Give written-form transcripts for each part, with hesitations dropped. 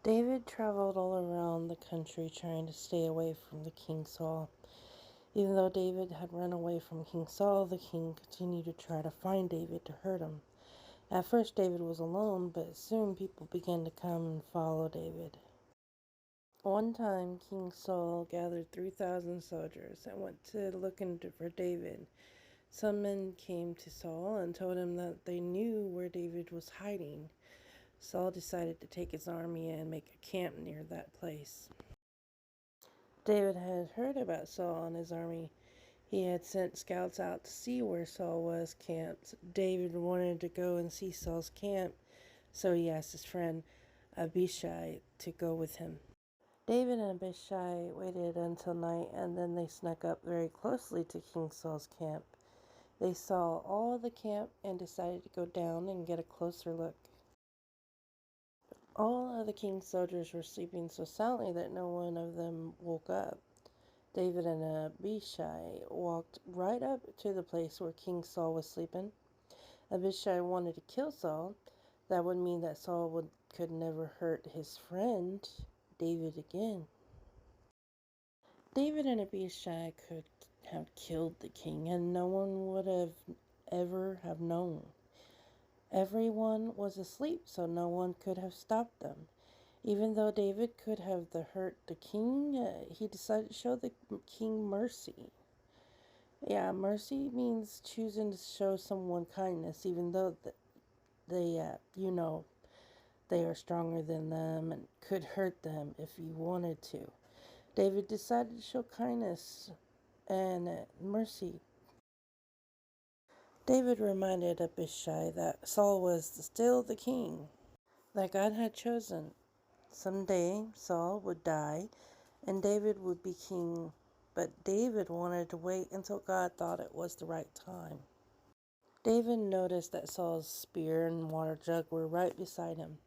David traveled all around the country trying to stay away from the King Saul. Even though David had run away from King Saul, the king continued to try to find David to hurt him. At first David was alone, but soon people began to come and follow David. One time King Saul gathered 3,000 soldiers and went to looking for David. Some men came to Saul and told him that they knew where David was hiding. Saul decided to take his army and make a camp near that place. David had heard about Saul and his army. He had sent scouts out to see where Saul was camped. David wanted to go and see Saul's camp, so he asked his friend Abishai to go with him. David and Abishai waited until night, and then they snuck up very closely to King Saul's camp. They saw all the camp and decided to go down and get a closer look. All of the king's soldiers were sleeping so soundly that no one of them woke up. David and Abishai walked right up to the place where King Saul was sleeping. Abishai wanted to kill Saul. That would mean that Saul could never hurt his friend, David, again. David and Abishai could have killed the king, and no one would have ever have known. Everyone was asleep, so no one could have stopped them. Even though David could have hurt the king, he decided to show the king mercy. Yeah, mercy means choosing to show someone kindness, even though they are stronger than them and could hurt them if you wanted to. David decided to show kindness and mercy. David reminded Abishai that Saul was still the king that God had chosen. Someday Saul would die and David would be king, but David wanted to wait until God thought it was the right time. David noticed that Saul's spear and water jug were right beside him.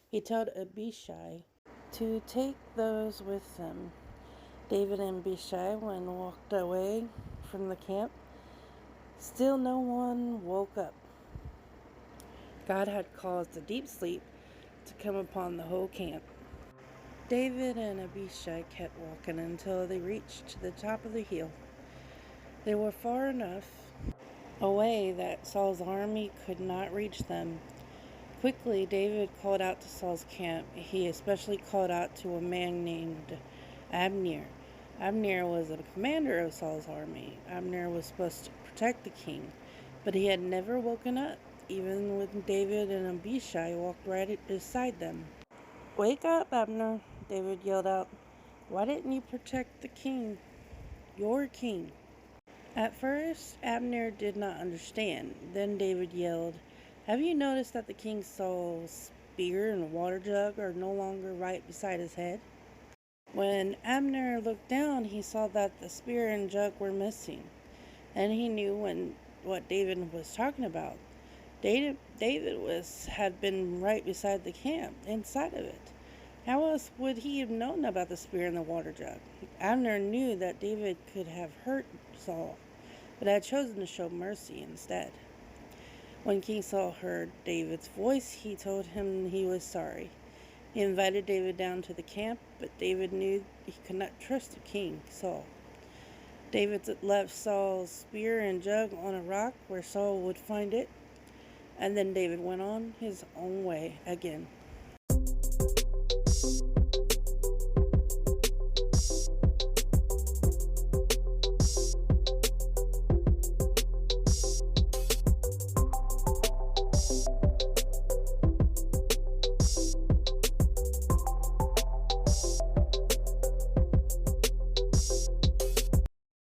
He told Abishai to take those with him. David and Abishai walked away from the camp. Still no one woke up. God had caused a deep sleep to come upon the whole camp. David and Abishai kept walking until they reached the top of the hill. They were far enough away that Saul's army could not reach them. Quickly, David called out to Saul's camp. He especially called out to a man named Abner. Abner was a commander of Saul's army. Abner was supposed to protect the king, but he had never woken up, even when David and Abishai walked right beside them. "Wake up, Abner," David yelled out. "Why didn't you protect the king, your king?" At first, Abner did not understand. Then David yelled, "Have you noticed that the King Saul's spear and water jug are no longer right beside his head?" When Abner looked down, he saw that the spear and jug were missing, and he knew what David was talking about. David had been right beside the camp, inside of it. How else would he have known about the spear and the water jug? Abner knew that David could have hurt Saul, but had chosen to show mercy instead. When King Saul heard David's voice, he told him he was sorry. He invited David down to the camp, but David knew he could not trust the king, Saul. David left Saul's spear and jug on a rock where Saul would find it, and then David went on his own way again.